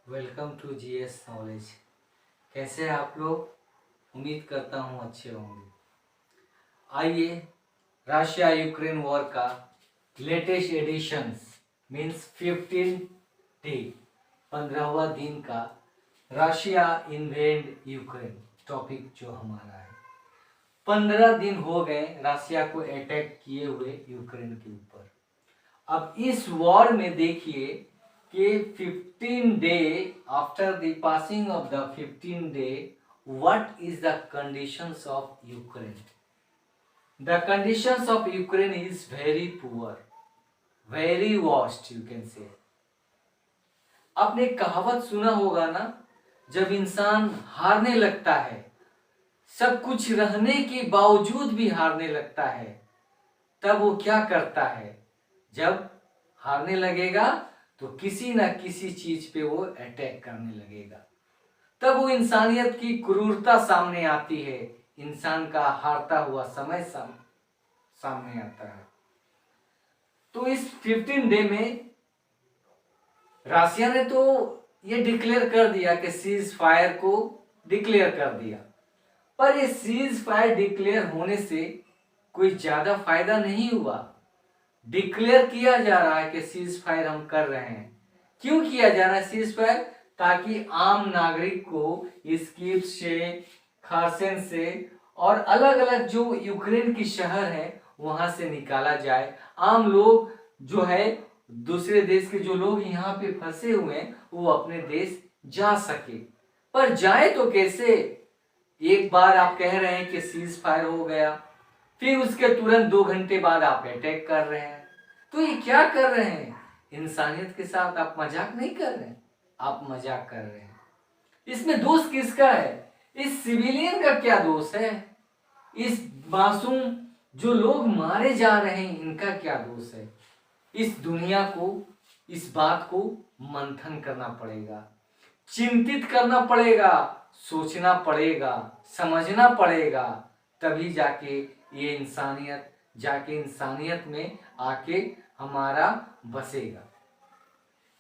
Welcome to GS knowledge. कैसे हैं आप लोग? उम्मीद करता हूँ अच्छे होंगे। आइए, रशिया यूक्रेन वॉर का लेटेस्ट एडिशंस मीन्स 15 डे 15वां दिन का रशिया इन्वेड यूक्रेन टॉपिक जो हमारा है। 15 दिन हो गए रशिया को अटैक किए हुए यूक्रेन के ऊपर। अब इस वॉर में देखिए कि 15 day after the passing of the 15 day what is the conditions of Ukraine? The conditions of Ukraine is very poor, very worst you can say. आपने कहावत सुना होगा ना, जब इंसान हारने लगता है, सब कुछ रहने के बावजूद भी हारने लगता है, तब वो क्या करता है? जब हारने लगेगा तो किसी न किसी चीज पे वो अटैक करने लगेगा। तब वो इंसानियत की क्रूरता सामने आती है, इंसान का हारता हुआ समय सामने आता है। तो इस 15 डे में रशिया ने तो ये डिक्लेयर कर दिया कि सीज फायर को डिक्लेयर कर दिया, पर ये सीज फायर डिक्लेयर होने से कोई ज्यादा फायदा नहीं हुआ। डिक्लेयर किया जा रहा है कि सीज फायर हम कर रहे हैं। क्यों किया जा रहा है सीज फायर? ताकि आम नागरिक को स्कीप से, खारसन से और अलग अलग जो यूक्रेन की शहर है वहां से निकाला जाए। आम लोग जो है, दूसरे देश के जो लोग यहाँ पे फंसे हुए हैं वो अपने देश जा सके। पर जाए तो कैसे? एक बार आप कह रहे हैं कि सीज फायर हो गया, फिर उसके तुरंत 2 घंटे बाद आप अटैक कर रहे हैं। तो ये क्या कर रहे हैं? इंसानियत के साथ आप मजाक नहीं कर रहे हैं, आप मजाक कर रहे हैं। इसमें दोष किसका है? इस सिविलियन का क्या दोष है? इस मासूम जो लोग मारे जा रहे हैं इनका क्या दोष है? इस दुनिया को इस बात को मंथन करना पड़ेगा, चिंतित करना पड़ेगा, सोचना पड़ेगा, समझना पड़ेगा, तभी जाके ये इंसानियत में आके हमारा बसेगा।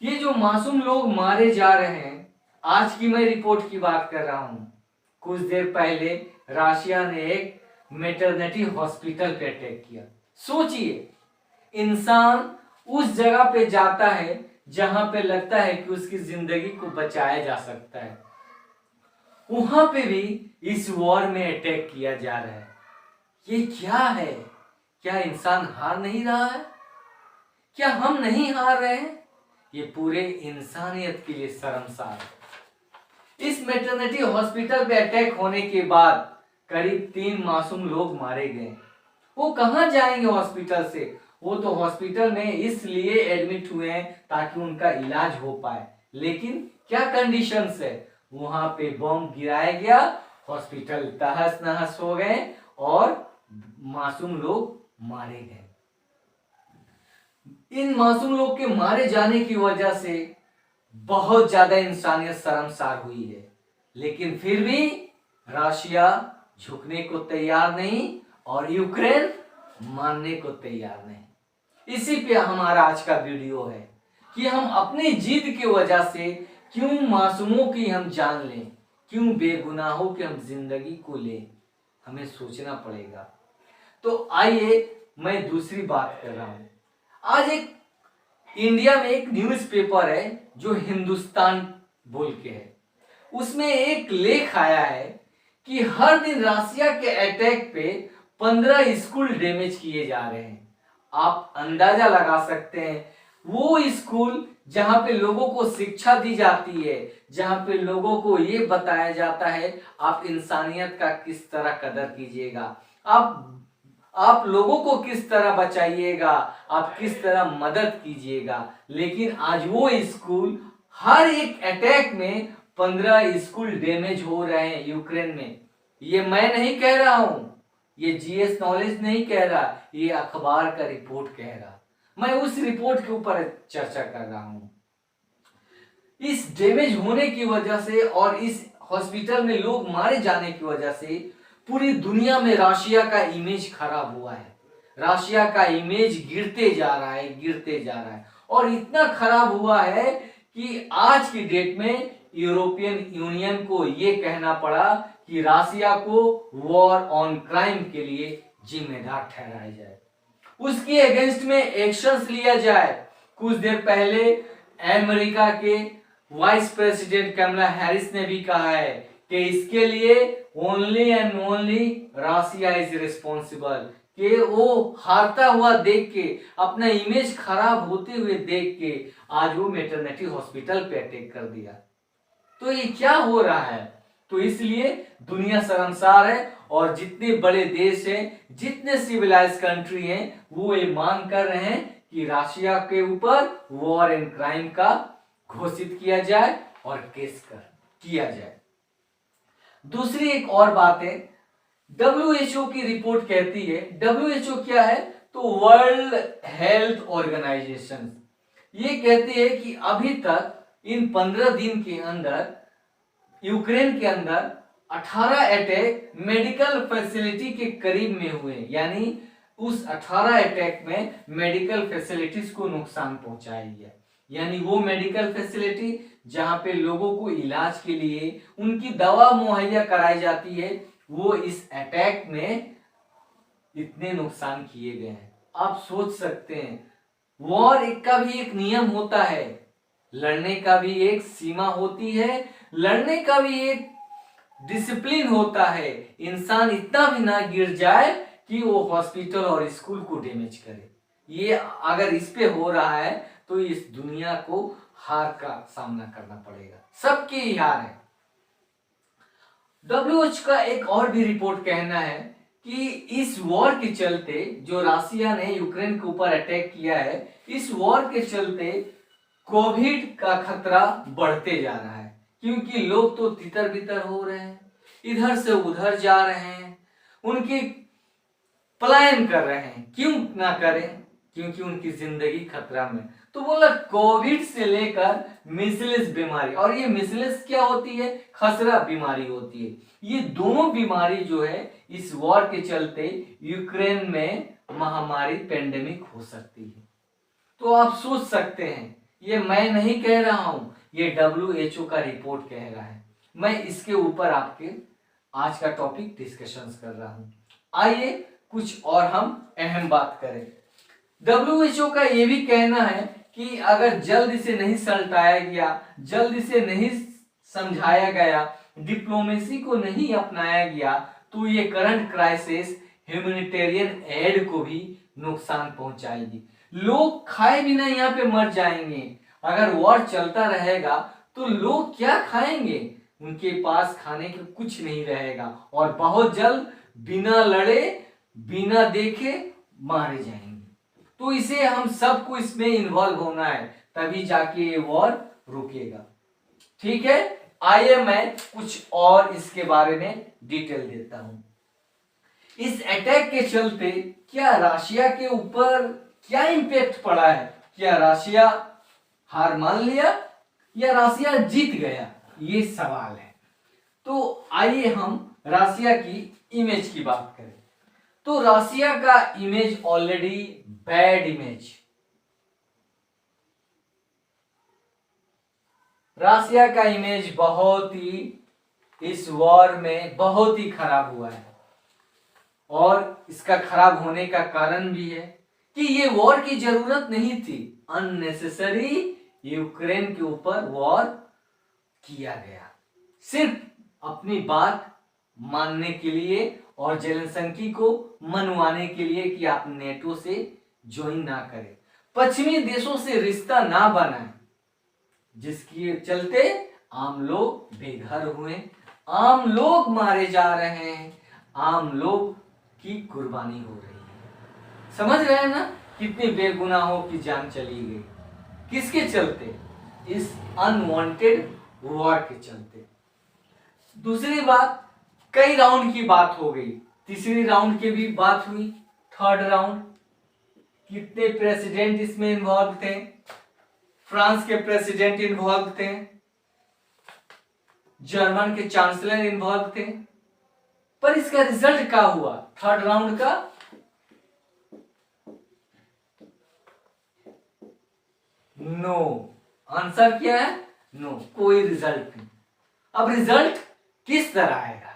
ये जो मासूम लोग मारे जा रहे हैं, आज की मैं रिपोर्ट की बात कर रहा हूं। कुछ देर पहले रशिया ने एक मैटरनिटी हॉस्पिटल पे अटैक किया। सोचिए, इंसान उस जगह पे जाता है जहां पे लगता है कि उसकी जिंदगी को बचाया जा सकता है, वहां पे भी इस वॉर में अटैक किया जा रहा है। ये क्या है? क्या इंसान हार नहीं रहा है? क्या हम नहीं हार रहे हैं? ये पूरे इंसानियत के लिए शर्मसार है। इस मैटरनिटी हॉस्पिटल पे अटैक होने के बाद करीब 3 मासूम लोग मारे गए। वो कहां जाएंगे हॉस्पिटल से? वो तो हॉस्पिटल में इसलिए एडमिट हुए हैं ताकि उनका इलाज हो पाए, लेकिन क्या कंडीशंस है? वहां पे बम गिराया गया, हॉस्पिटल तहस नहस हो गए और मासूम लोग मारे गए। इन मासूम लोग के मारे जाने की वजह से बहुत ज्यादा इंसानियत शर्मसार हुई है, लेकिन फिर भी रशिया झुकने को तैयार नहीं और यूक्रेन मानने को तैयार नहीं। इसी पे हमारा आज का वीडियो है कि हम अपनी जिद की वजह से क्यों मासूमों की हम जान लें, क्यों बेगुनाहों की हम जिंदगी को लें, हमें सोचना पड़ेगा। तो आइए, मैं दूसरी बात कर रहा हूं। आज एक इंडिया में एक न्यूज़पेपर है जो हिंदुस्तान बोल के है, उसमें एक लेख आया है कि हर दिन रशिया के अटैक पे 15 स्कूल डैमेज किए जा रहे हैं। आप अंदाजा लगा सकते हैं, वो स्कूल जहां पे लोगों को शिक्षा दी जाती है, जहां पे लोगों को ये बताया जाता है आप इंसानियत का किस तरह कदर कीजिएगा, आप लोगों को किस तरह बचाइएगा, आप किस तरह मदद कीजिएगा, लेकिन आज वो स्कूल हर एक अटैक में 15 स्कूल डैमेज हो रहे हैं यूक्रेन में। ये मैं नहीं कह रहा हूं, ये जीएस नॉलेज नहीं कह रहा, ये अखबार का रिपोर्ट कह रहा। मैं उस रिपोर्ट के ऊपर चर्चा कर रहा हूं। इस डैमेज होने की वजह से और इस हॉस्पिटल में लोग मारे जाने की वजह से पूरी दुनिया में रशिया का इमेज खराब हुआ है। रशिया का इमेज गिरते जा रहा है, गिरते जा रहा है, और इतना खराब हुआ है कि आज की डेट में यूरोपियन यूनियन को यह कहना पड़ा कि रशिया को वॉर ऑन क्राइम के लिए जिम्मेदार ठहराया जाए, उसके अगेंस्ट में एक्शंस लिया जाए। कुछ देर पहले अमेरिका के वाइस प्रेसिडेंट कमला हैरिस ने भी कहा है कि इसके लिए only and only Russia is responsible, कि वो हारता हुआ देख के, अपना इमेज खराब होते हुए देख के आज वो मैटरनिटी हॉस्पिटल पे अटैक कर दिया। तो ये क्या हो रहा है? तो इसलिए दुनिया शर्मसार है और जितने बड़े देश हैं, जितने सिविलाइज कंट्री हैं, वो ये मांग कर रहे हैं कि रशिया के ऊपर वॉर एंड क्राइम का घोषित किया जाए और केस किया जाए। दूसरी एक और बात है, WHO की रिपोर्ट कहती है, WHO क्या है? तो वर्ल्ड हेल्थ ऑर्गेनाइजेशन ये कहती है कि अभी तक इन 15 दिन के अंदर यूक्रेन के अंदर 18 अटैक मेडिकल फैसिलिटी के करीब में हुए, यानी उस 18 अटैक में मेडिकल फैसिलिटीज को नुकसान पहुंचाया गया। यानी वो मेडिकल फैसिलिटी जहां पे लोगों को इलाज के लिए उनकी दवा मुहैया कराई जाती है, वो इस अटैक में इतने नुकसान किए गए हैं। आप सोच सकते हैं, वॉर का भी एक नियम होता है, लड़ने का भी एक सीमा होती है, लड़ने का भी एक डिसिप्लिन होता है। इंसान इतना भी ना गिर जाए कि वो हॉस्पिटल और स्कूल को डैमेज करे। ये अगर इस पे हो रहा है तो इस दुनिया को हार का सामना करना पड़ेगा, सबके ही हार है। WHO का एक और भी रिपोर्ट कहना है कि इस वॉर के चलते, जो रशिया ने यूक्रेन के ऊपर अटैक किया है, इस वॉर के चलते कोविड का खतरा बढ़ते जा रहा है, क्योंकि लोग तो तितर बितर हो रहे हैं, इधर से उधर जा रहे हैं, उनकी पलायन कर रहे हैं। क्यों ना करें? क्योंकि उनकी जिंदगी खतरा में। तो बोला कोविड से लेकर मिसलिस बीमारी, और ये मिसलिस क्या होती है? खसरा बीमारी होती है। ये दोनों बीमारी जो है इस वॉर के चलते यूक्रेन में महामारी पेंडेमिक हो सकती है। तो आप सोच सकते हैं, ये मैं नहीं कह रहा हूं, ये WHO का रिपोर्ट कह रहा है। मैं इसके ऊपर आपके आज का टॉपिक डिस्कशंस कर रहा हूं। आइए कुछ और हम अहम बात करें। WHO का ये भी कहना है कि अगर जल्दी से नहीं सलटाया गया, जल्दी से नहीं समझाया गया, डिप्लोमेसी को नहीं अपनाया गया, तो ये करंट क्राइसिस ह्यूमैनिटेरियन एड को भी नुकसान पहुंचाएगी। लोग खाए बिना यहाँ पे मर जाएंगे। अगर वॉर चलता रहेगा तो लोग क्या खाएंगे? उनके पास खाने को कुछ नहीं रहेगा और बहुत जल्द बिना लड़े, बिना देखे मारे जाएंगे। तो इसे हम सबको इसमें इन्वॉल्व होना है, तभी जाके ये वॉर रुकेगा। ठीक है, आइए मैं कुछ और इसके बारे में डिटेल देता हूं। इस अटैक के चलते क्या रशिया के ऊपर क्या इंपैक्ट पड़ा है? क्या रशिया हार मान लिया या रशिया जीत गया? ये सवाल है। तो आइए हम रशिया की इमेज की बात करें। तो रशिया का image already bad image, Russia का इमेज बहुत ही इस वॉर में बहुत ही खराब हुआ है। और इसका खराब होने का कारण भी है कि ये वॉर की जरूरत नहीं थी, अननेसेसरी यूक्रेन के ऊपर वॉर किया गया, सिर्फ अपनी बात मानने के लिए और जेलेंस्की को मनवाने के लिए कि आप नेटो से ज्वाइन ना करें, पश्चिमी देशों से रिश्ता ना बनाएं, जिसके चलते आम लोग बेघर हुए, आम लोग मारे जा रहे हैं, आम लोग की कुर्बानी हो रही है। समझ रहे हैं ना, कितने बेगुनाहों की जान चली गई, किसके चलते? इस अनवांटेड वॉर के चलते। दूसरी बात, कई राउंड की बात हो गई, तीसरी राउंड की भी बात हुई, थर्ड राउंड। कितने प्रेसिडेंट इसमें इन्वॉल्व थे? फ्रांस के प्रेसिडेंट इन्वॉल्व थे, जर्मन के चांसलर इन्वॉल्व थे, पर इसका रिजल्ट क्या हुआ थर्ड राउंड का? नो, आंसर क्या है? नो, कोई रिजल्ट नहीं। अब रिजल्ट किस तरह आएगा?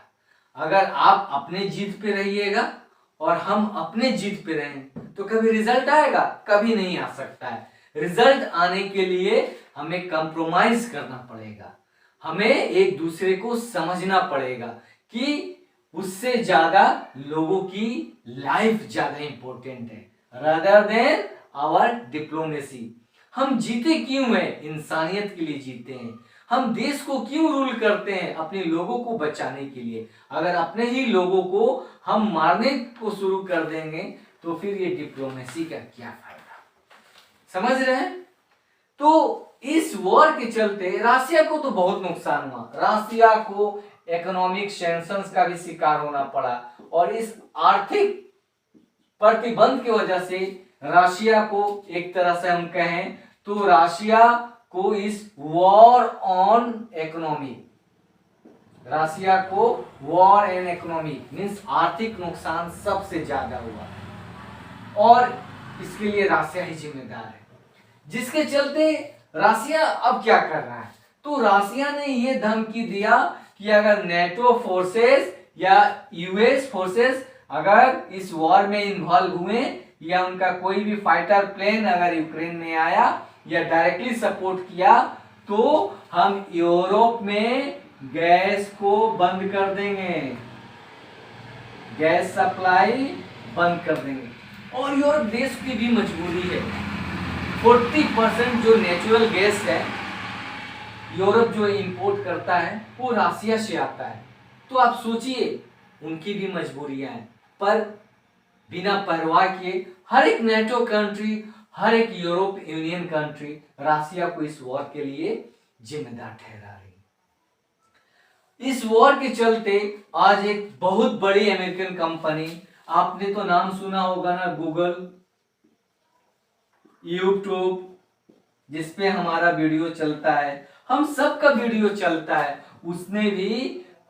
अगर आप अपने जीत पे रहिएगा और हम अपने जीत पे रहें तो कभी रिजल्ट आएगा? कभी नहीं आ सकता है। रिजल्ट आने के लिए हमें कंप्रोमाइज करना पड़ेगा, हमें एक दूसरे को समझना पड़ेगा कि उससे ज्यादा लोगों की लाइफ ज्यादा इंपॉर्टेंट है रादर देन आवर डिप्लोमेसी। हम जीते क्यों हैं? इंसानियत के लिए जीते हैं। हम देश को क्यों रूल करते हैं? अपने लोगों को बचाने के लिए। अगर अपने ही लोगों को हम मारने को शुरू कर देंगे तो फिर ये डिप्लोमेसी का क्या फायदा? समझ रहे हैं? तो इस वॉर के चलते रशिया को तो बहुत नुकसान हुआ। रशिया को इकोनॉमिक सैंक्शंस का भी शिकार होना पड़ा और इस आर्थिक प्रतिबंध की वजह से रशिया को एक तरह से हम कहें तो रशिया को इस वॉर ऑन इकोनॉमी, रशिया को वॉर एंड इकोनॉमी मींस आर्थिक नुकसान सबसे ज्यादा हुआ और इसके लिए रशिया ही जिम्मेदार है। जिसके चलते रशिया अब क्या कर रहा है? तो रशिया ने यह धमकी दिया कि अगर नेटो फोर्सेस या यूएस फोर्सेस अगर इस वॉर में इन्वॉल्व हुए या उनका कोई भी फाइटर प्लेन अगर यूक्रेन में आया या डायरेक्टली सपोर्ट किया तो हम यूरोप में गैस को बंद कर देंगे, गैस सप्लाई बंद कर देंगे। और यूरोप देश की भी मजबूरी है। 40% जो नेचुरल गैस है यूरोप जो इंपोर्ट करता है वो रशिया से आता है। तो आप सोचिए उनकी भी मजबूरियां हैं, पर बिना परवाह किए हर एक नेटो कंट्री, हर एक यूरोप यूनियन कंट्री रशिया को इस वॉर के लिए जिम्मेदार ठहरा रही है। इस वॉर के चलते आज एक बहुत बड़ी अमेरिकन कंपनी, आपने तो नाम सुना होगा ना, गूगल, यूट्यूब, जिसपे हमारा वीडियो चलता है, हम सबका वीडियो चलता है, उसने भी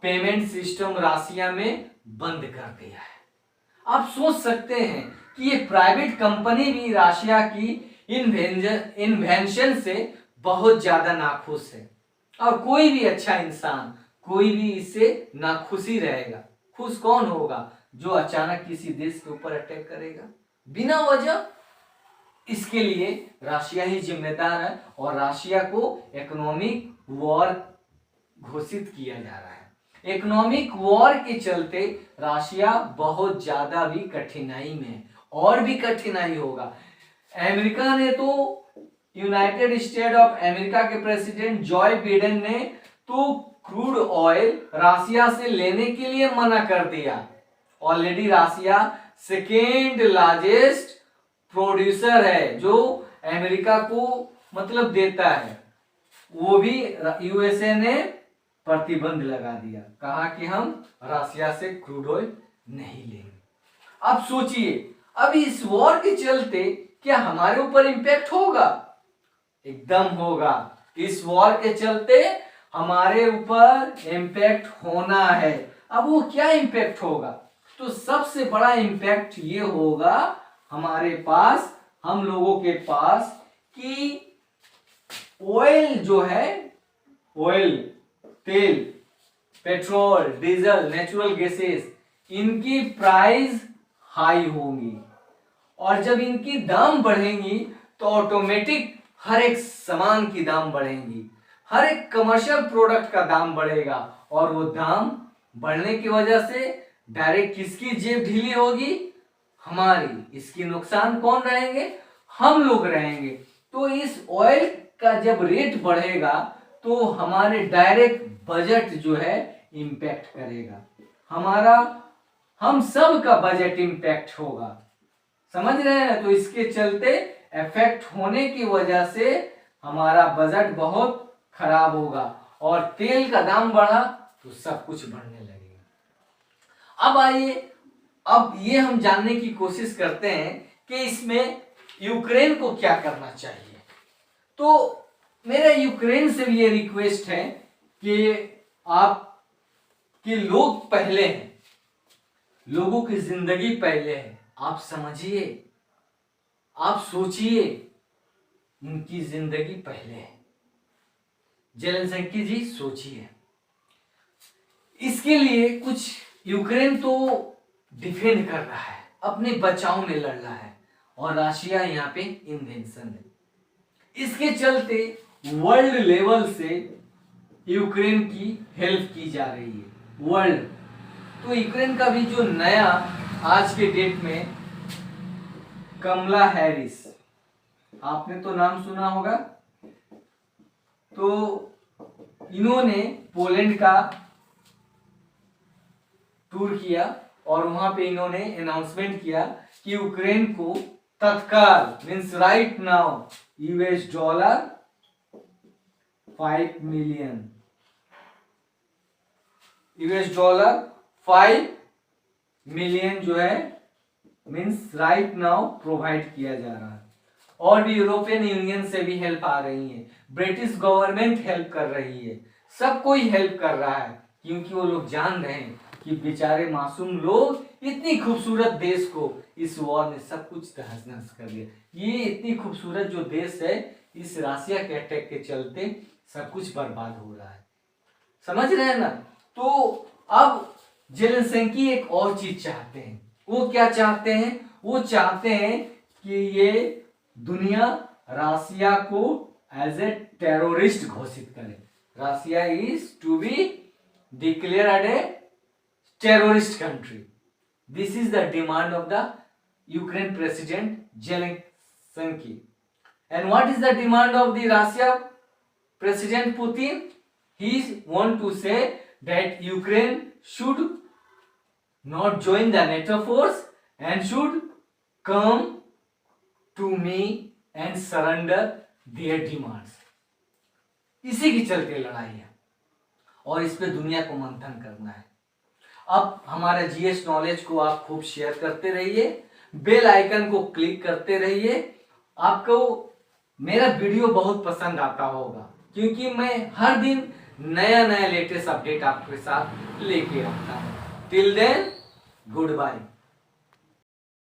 पेमेंट सिस्टम रशिया में बंद कर दिया है। आप सोच सकते हैं कि ये प्राइवेट कंपनी भी रशिया की इन्वेंशन से बहुत ज्यादा नाखुश है और कोई भी अच्छा इंसान, कोई भी इससे नाखुशी रहेगा। खुश कौन होगा? जो अचानक किसी देश के ऊपर अटैक करेगा बिना वजह। इसके लिए रशिया ही जिम्मेदार है और रशिया को इकोनॉमिक वॉर घोषित किया जा रहा है। इकोनॉमिक वॉर के चलते रशिया बहुत ज्यादा भी कठिनाई में है और भी कठिनाई होगा। अमेरिका ने तो, यूनाइटेड स्टेट ऑफ अमेरिका के प्रेसिडेंट जॉय बिडेन ने तो क्रूड ऑयल रशिया से लेने के लिए मना कर दिया। Already Russia second largest producer है जो अमेरिका को मतलब देता है, वो भी यूएसए ने प्रतिबंध लगा दिया, कहा कि हम रशिया से क्रूड ऑयल नहीं लेंगे। अब सोचिए, अब इस वॉर के चलते क्या हमारे ऊपर इंपैक्ट होगा? एकदम होगा। इस वॉर के चलते हमारे ऊपर इंपैक्ट होना है। अब वो क्या इंपैक्ट होगा? तो सबसे बड़ा इंपैक्ट ये होगा हमारे पास, हम लोगों के पास, कि ऑयल जो है, ऑयल, तेल, पेट्रोल, डीजल, नेचुरल गैसेस, इनकी प्राइस हाई होंगी और जब इनकी दाम बढ़ेंगी तो ऑटोमेटिक हर एक सामान की दाम बढ़ेंगी, हर एक कमर्शियल प्रोडक्ट का दाम बढ़ेगा और वो दाम बढ़ने की वजह से डायरेक्ट किसकी जेब ढीली होगी? हमारी। इसकी नुकसान कौन रहेंगे? हम लोग रहेंगे। तो इस ऑयल का जब रेट बढ़ेगा तो हमारे डायरेक्ट बजट जो है इंपैक्ट करेगा, हमारा, हम सब का बजट इंपैक्ट होगा। समझ रहे हैं? तो इसके चलते इफेक्ट होने की वजह से हमारा बजट बहुत खराब होगा और तेल का दाम बढ़ा तो सब कुछ बढ़ने लगेगा। अब आइए, अब ये हम जानने की कोशिश करते हैं कि इसमें यूक्रेन को क्या करना चाहिए। तो मेरा यूक्रेन से भी ये रिक्वेस्ट है कि आप कि लोग पहले हैं, लोगों की जिंदगी पहले है। आप समझिए, आप सोचिए, उनकी जिंदगी पहले है। जेलेंस्की जी सोचिए, इसके लिए कुछ यूक्रेन तो डिफेंड कर रहा है, अपने बचाव में लड़ रहा है, और रशिया यहाँ पे इन्वेंशन है। इसके चलते वर्ल्ड लेवल से यूक्रेन की हेल्प की जा रही है, वर्ल्ड। तो यूक्रेन का भी जो नया आज के डेट में कमला हैरिस, आपने तो नाम सुना होगा, तो इन्होंने पोलैंड का टूर किया और वहां पे इन्होंने अनाउंसमेंट किया कि यूक्रेन को तत्काल मीन्स राइट नाउ $5 मिलियन जो है मीन्स राइट नाउ प्रोवाइड किया जा रहा है। और भी यूरोपियन यूनियन से भी हेल्प आ रही है, ब्रिटिश गवर्नमेंट हेल्प कर रही है, सब कोई हेल्प कर रहा है, क्योंकि वो लोग जान रहे हैं कि बेचारे मासूम लोग इतनी खूबसूरत देश को इस वॉर ने सब कुछ तहस नहस कर दिया। ये इतनी खूबसूरत जो देश है, इस रशिया के अटैक के चलते सब कुछ बर्बाद हो रहा है, समझ रहे हैं ना। तो अब जेलेंस्की एक और चीज चाहते हैं। वो क्या चाहते हैं? वो चाहते हैं कि ये दुनिया रशिया को एज ए टेररिस्ट घोषित करे। Russia is to be declared a terrorist country. This is the demand of the Ukraine President Zelensky. And what is the demand of the Russia President Putin? He want to say that Ukraine should not join the NATO force and should come to me and surrender their demands. इसी की चलते लड़ाई है और इस पे दुनिया को मंथन करना है। अब हमारे जीएस नॉलेज को आप खूब शेयर करते रहिए, बेल आइकन को क्लिक करते रहिए। आपको मेरा वीडियो बहुत पसंद आता होगा, क्योंकि मैं हर दिन नया नया लेटेस्ट अपडेट आपके साथ लेके आता हूँ। Till then, good bye.